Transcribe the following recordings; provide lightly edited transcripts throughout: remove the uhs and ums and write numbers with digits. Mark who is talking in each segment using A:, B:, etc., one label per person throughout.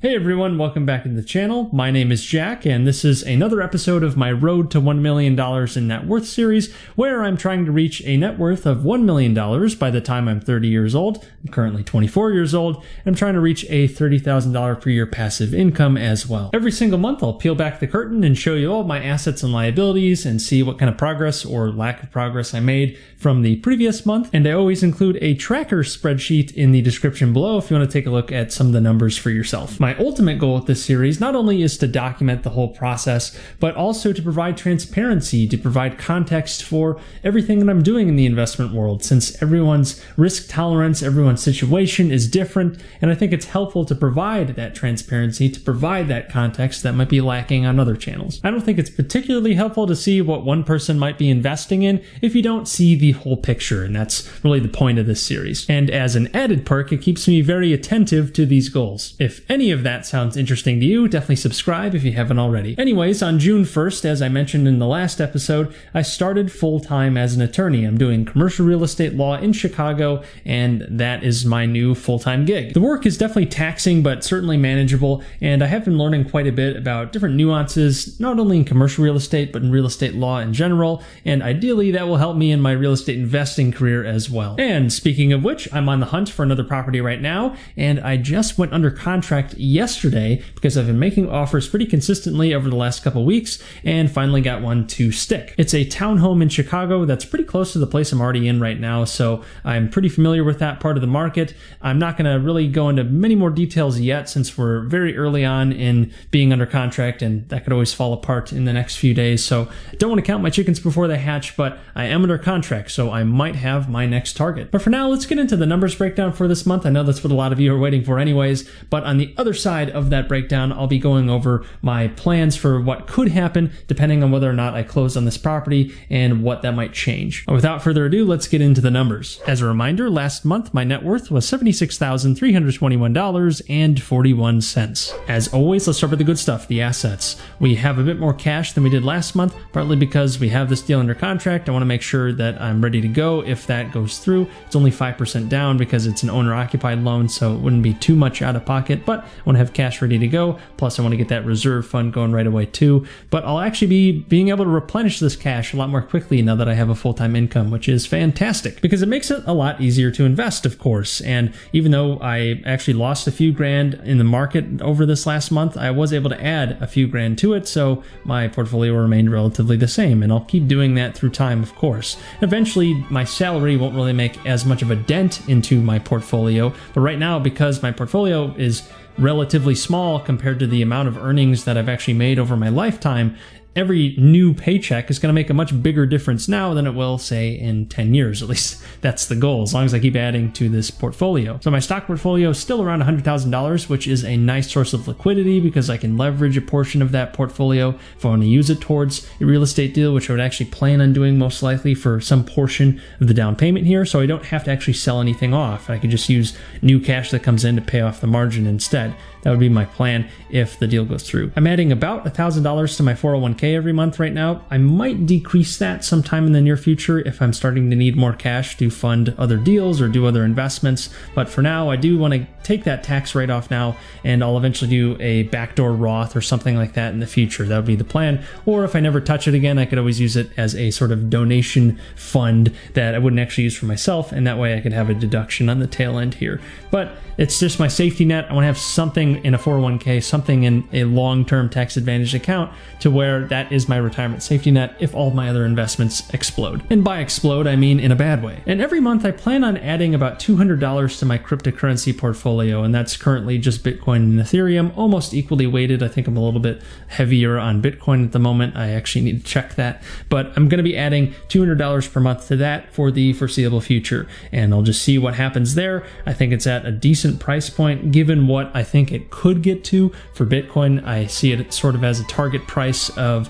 A: Hey everyone, welcome back to the channel. My name is Jack, and this is another episode of my Road to $1 million in Net Worth series, where I'm trying to reach a net worth of $1 million by the time I'm 30 years old. I'm currently 24 years old, and I'm trying to reach a $30,000 per year passive income as well. Every single month, I'll peel back the curtain and show you all my assets and liabilities and see what kind of progress or lack of progress I made from the previous month. And I always include a tracker spreadsheet in the description below if you want to take a look at some of the numbers for yourself. My ultimate goal with this series not only is to document the whole process, but also to provide transparency, to provide context for everything that I'm doing in the investment world, since everyone's risk tolerance, everyone's situation is different, and I think it's helpful to provide that transparency, to provide that context that might be lacking on other channels. I don't think it's particularly helpful to see what one person might be investing in if you don't see the whole picture, and that's really the point of this series. And as an added perk, it keeps me very attentive to these goals. If any of that sounds interesting to you, definitely subscribe if you haven't already. Anyways, on June 1st, as I mentioned in the last episode, I started full-time as an attorney. I'm doing commercial real estate law in Chicago, and that is my new full-time gig. The work is definitely taxing, but certainly manageable, and I have been learning quite a bit about different nuances, not only in commercial real estate, but in real estate law in general, and ideally that will help me in my real estate investing career as well. And speaking of which, I'm on the hunt for another property right now, and I just went under contract yesterday because I've been making offers pretty consistently over the last couple weeks and finally got one to stick. It's a townhome in Chicago that's pretty close to the place I'm already in right now, so I'm pretty familiar with that part of the market. I'm not going to really go into many more details yet since we're very early on in being under contract, and that could always fall apart in the next few days, so I don't want to count my chickens before they hatch, but I am under contract, so I might have my next target. But for now, let's get into the numbers breakdown for this month. I know that's what a lot of you are waiting for anyways, but on the other side of that breakdown, I'll be going over my plans for what could happen depending on whether or not I close on this property and what that might change. Without further ado, let's get into the numbers. As a reminder, last month my net worth was $76,321.41. As always, let's start with the good stuff, the assets. We have a bit more cash than we did last month, partly because we have this deal under contract. I want to make sure that I'm ready to go if that goes through. It's only 5% down because it's an owner-occupied loan, so it wouldn't be too much out of pocket, but I want to have cash ready to go. Plus, I want to get that reserve fund going right away too. But I'll actually be being able to replenish this cash a lot more quickly now that I have a full-time income, which is fantastic because it makes it a lot easier to invest, of course. And even though I actually lost a few grand in the market over this last month, I was able to add a few grand to it, so my portfolio remained relatively the same. And I'll keep doing that through time, of course. Eventually, my salary won't really make as much of a dent into my portfolio, but right now, because my portfolio is relatively small compared to the amount of earnings that I've actually made over my lifetime, every new paycheck is going to make a much bigger difference now than it will, say, in 10 years. At least that's the goal, as long as I keep adding to this portfolio. So my stock portfolio is still around $100,000, which is a nice source of liquidity because I can leverage a portion of that portfolio if I want to use it towards a real estate deal, which I would actually plan on doing most likely for some portion of the down payment here, so I don't have to actually sell anything off. I could just use new cash that comes in to pay off the margin instead. That would be my plan if the deal goes through. I'm adding about $1,000 to my 401k every month right now. I might decrease that sometime in the near future if I'm starting to need more cash to fund other deals or do other investments. But for now, I do want to take that tax write-off now, and I'll eventually do a backdoor Roth or something like that in the future. That would be the plan. Or if I never touch it again, I could always use it as a sort of donation fund that I wouldn't actually use for myself, and that way I could have a deduction on the tail end here. But it's just my safety net. I want to have something in a 401k, something in a long-term tax advantage account to where that is my retirement safety net if all of my other investments explode. And by explode, I mean in a bad way. And every month I plan on adding about $200 to my cryptocurrency portfolio, and that's currently just Bitcoin and Ethereum, almost equally weighted. I think I'm a little bit heavier on Bitcoin at the moment. I actually need to check that, but I'm going to be adding $200 per month to that for the foreseeable future, and I'll just see what happens there. I think it's at a decent price point given what I think it could get to for Bitcoin. I see it sort of as a target price of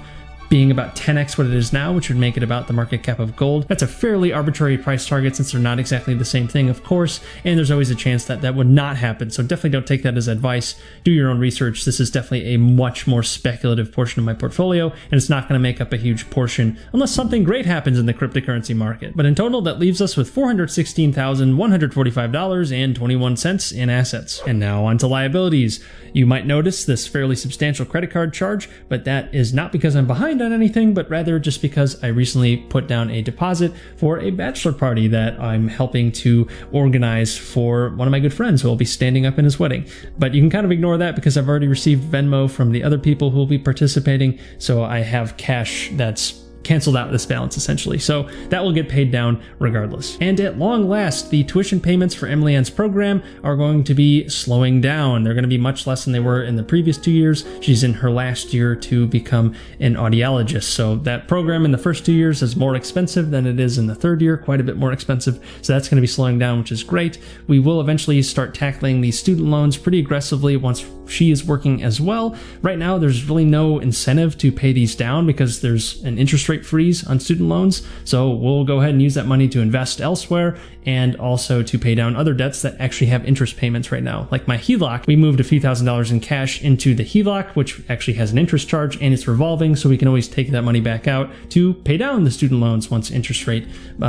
A: being about 10x what it is now, which would make it about the market cap of gold. That's a fairly arbitrary price target since they're not exactly the same thing, of course, and there's always a chance that that would not happen. So definitely don't take that as advice. Do your own research. This is definitely a much more speculative portion of my portfolio, and it's not going to make up a huge portion unless something great happens in the cryptocurrency market. But in total, that leaves us with $416,145.21 in assets. And now on to liabilities. You might notice this fairly substantial credit card charge, but that is not because I'm behind on anything, but rather just because I recently put down a deposit for a bachelor party that I'm helping to organize for one of my good friends who will be standing up in his wedding. But you can kind of ignore that because I've already received Venmo from the other people who will be participating, so I have cash that's canceled out this balance essentially. So that will get paid down regardless. And at long last, the tuition payments for Emily Ann's program are going to be slowing down. They're going to be much less than they were in the previous 2 years. She's in her last year to become an audiologist. So that program in the first 2 years is more expensive than it is in the third year, quite a bit more expensive. So that's going to be slowing down, which is great. We will eventually start tackling these student loans pretty aggressively once she is working as well. Right now, there's really no incentive to pay these down because there's an interest rate freeze on student loans. So we'll go ahead and use that money to invest elsewhere and also to pay down other debts that actually have interest payments right now. Like my HELOC, we moved a few $1,000s in cash into the HELOC, which actually has an interest charge and it's revolving, so we can always take that money back out to pay down the student loans once interest rate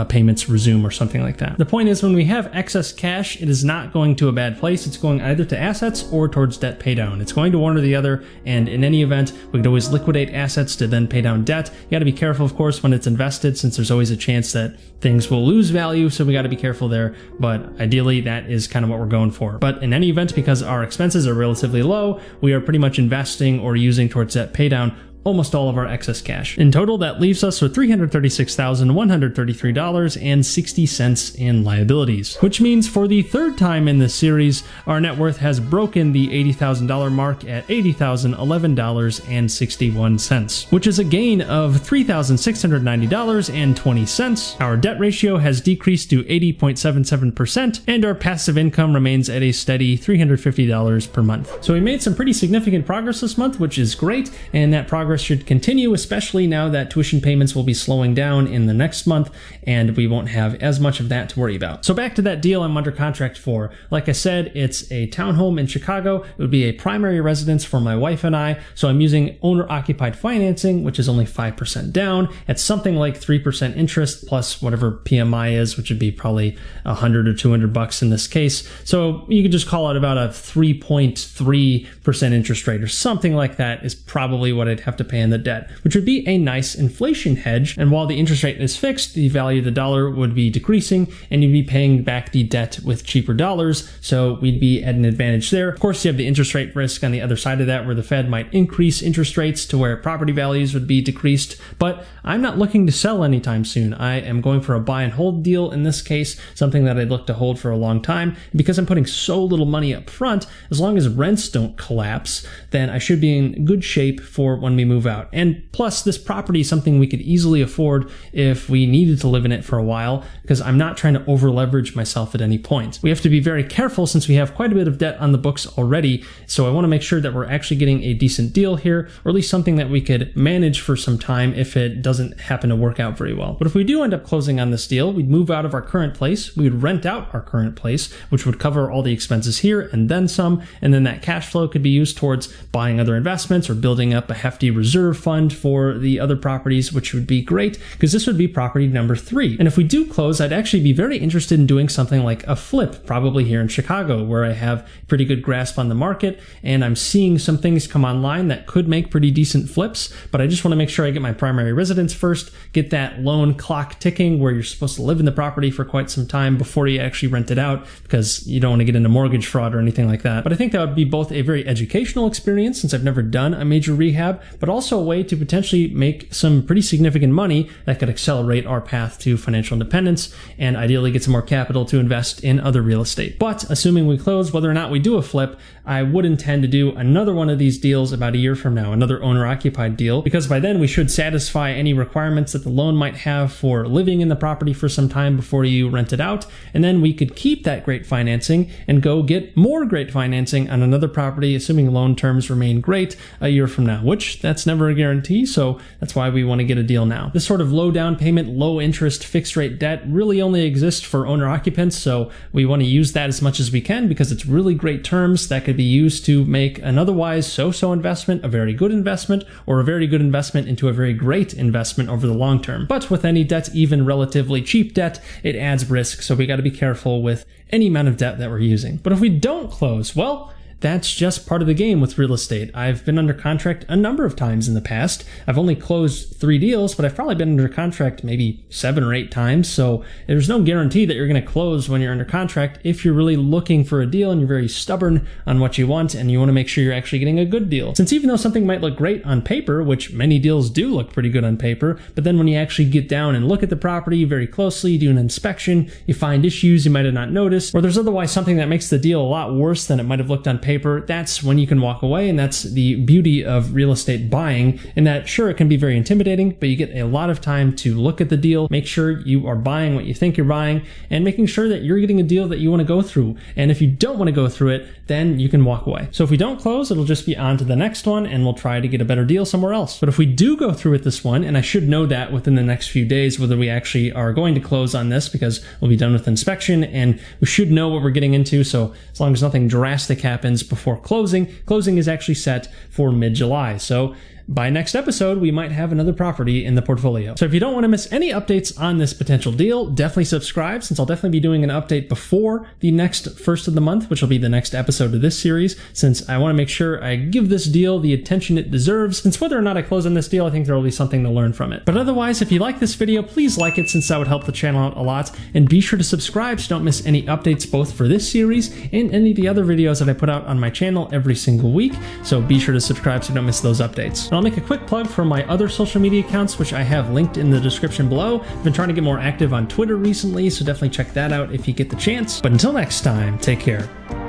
A: payments resume or something like that. The point is, when we have excess cash, it is not going to a bad place. It's going either to assets or towards debt pay down. It's going to one or the other, and in any event, we could always liquidate assets to then pay down debt. You got to be careful, of course, when it's invested, since there's always a chance that things will lose value, so we got to be careful there, but ideally that is kind of what we're going for. But in any event, because our expenses are relatively low, we are pretty much investing or using towards debt pay down almost all of our excess cash. In total, that leaves us with $336,133.60 in liabilities, which means for the third time in this series, our net worth has broken the $80,000 mark at $80,011.61, which is a gain of $3,690.20. Our debt ratio has decreased to 80.77%, and our passive income remains at a steady $350 per month. So we made some pretty significant progress this month, which is great, and that progress should continue, especially now that tuition payments will be slowing down in the next month and we won't have as much of that to worry about. So back to that deal I'm under contract for. Like I said, it's a townhome in Chicago. It would be a primary residence for my wife and I, so I'm using owner-occupied financing, which is only 5% down. It's something like 3% interest plus whatever PMI is, which would be probably $100 or $200 in this case. So you could just call it about a 3.3% interest rate or something like that is probably what I'd have to pay in the debt, which would be a nice inflation hedge. And while the interest rate is fixed, the value of the dollar would be decreasing and you'd be paying back the debt with cheaper dollars. So we'd be at an advantage there. Of course, you have the interest rate risk on the other side of that, where the Fed might increase interest rates to where property values would be decreased. But I'm not looking to sell anytime soon. I am going for a buy and hold deal in this case, something that I'd look to hold for a long time. Because I'm putting so little money up front, as long as rents don't collapse, then I should be in good shape for when we move out. And plus, this property is something we could easily afford if we needed to live in it for a while, because I'm not trying to over leverage myself at any point. We have to be very careful since we have quite a bit of debt on the books already, so I want to make sure that we're actually getting a decent deal here, or at least something that we could manage for some time if it doesn't happen to work out very well. But if we do end up closing on this deal, we'd move out of our current place, we would rent out our current place, which would cover all the expenses here and then some, and then that cash flow could be used towards buying other investments or building up a hefty reserve fund for the other properties, which would be great because this would be property number 3. And if we do close, I'd actually be very interested in doing something like a flip, probably here in Chicago, where I have pretty good grasp on the market and I'm seeing some things come online that could make pretty decent flips, but I just want to make sure I get my primary residence first, get that loan clock ticking where you're supposed to live in the property for quite some time before you actually rent it out, because you don't want to get into mortgage fraud or anything like that. But I think that would be both a very educational experience, since I've never done a major rehab, but also a way to potentially make some pretty significant money that could accelerate our path to financial independence and ideally get some more capital to invest in other real estate. But assuming we close, whether or not we do a flip, I would intend to do another one of these deals about a year from now, another owner-occupied deal, because by then we should satisfy any requirements that the loan might have for living in the property for some time before you rent it out, and then we could keep that great financing and go get more great financing on another property, assuming loan terms remain great, a year from now, which that's that's never a guarantee, so that's why we want to get a deal now. This sort of low down payment, low interest, fixed rate debt really only exists for owner occupants, so we want to use that as much as we can because it's really great terms that could be used to make an otherwise so-so investment a very good investment, or a very good investment into a very great investment over the long term. But with any debt, even relatively cheap debt, it adds risk, so we got to be careful with any amount of debt that we're using. But if we don't close, well, that's just part of the game with real estate. I've been under contract a number of times in the past. I've only closed 3 deals, but I've probably been under contract maybe 7 or 8 times. So there's no guarantee that you're going to close when you're under contract if you're really looking for a deal and you're very stubborn on what you want and you want to make sure you're actually getting a good deal. Since even though something might look great on paper, which many deals do look pretty good on paper, but then when you actually get down and look at the property very closely, do an inspection, you find issues you might have not noticed, or there's otherwise something that makes the deal a lot worse than it might have looked on paper, that's when you can walk away. And that's the beauty of real estate buying, in that sure, it can be very intimidating, but you get a lot of time to look at the deal, make sure you are buying what you think you're buying, and making sure that you're getting a deal that you want to go through. And if you don't want to go through it, then you can walk away. So if we don't close, it'll just be on to the next one and we'll try to get a better deal somewhere else. But if we do go through with this one, and I should know that within the next few days whether we actually are going to close on this, because we'll be done with inspection and we should know what we're getting into. So as long as nothing drastic happens before closing is actually set for mid-July. So by next episode, we might have another property in the portfolio. So if you don't want to miss any updates on this potential deal, definitely subscribe, since I'll definitely be doing an update before the next first of the month, which will be the next episode of this series, since I want to make sure I give this deal the attention it deserves, since whether or not I close on this deal, I think there will be something to learn from it. But otherwise, if you like this video, please like it, since that would help the channel out a lot, and be sure to subscribe so don't miss any updates both for this series and any of the other videos that I put out on my channel every single week. So be sure to subscribe so you don't miss those updates. And I'll make a quick plug for my other social media accounts, which I have linked in the description below. I've been trying to get more active on Twitter recently, so definitely check that out if you get the chance. But until next time, take care.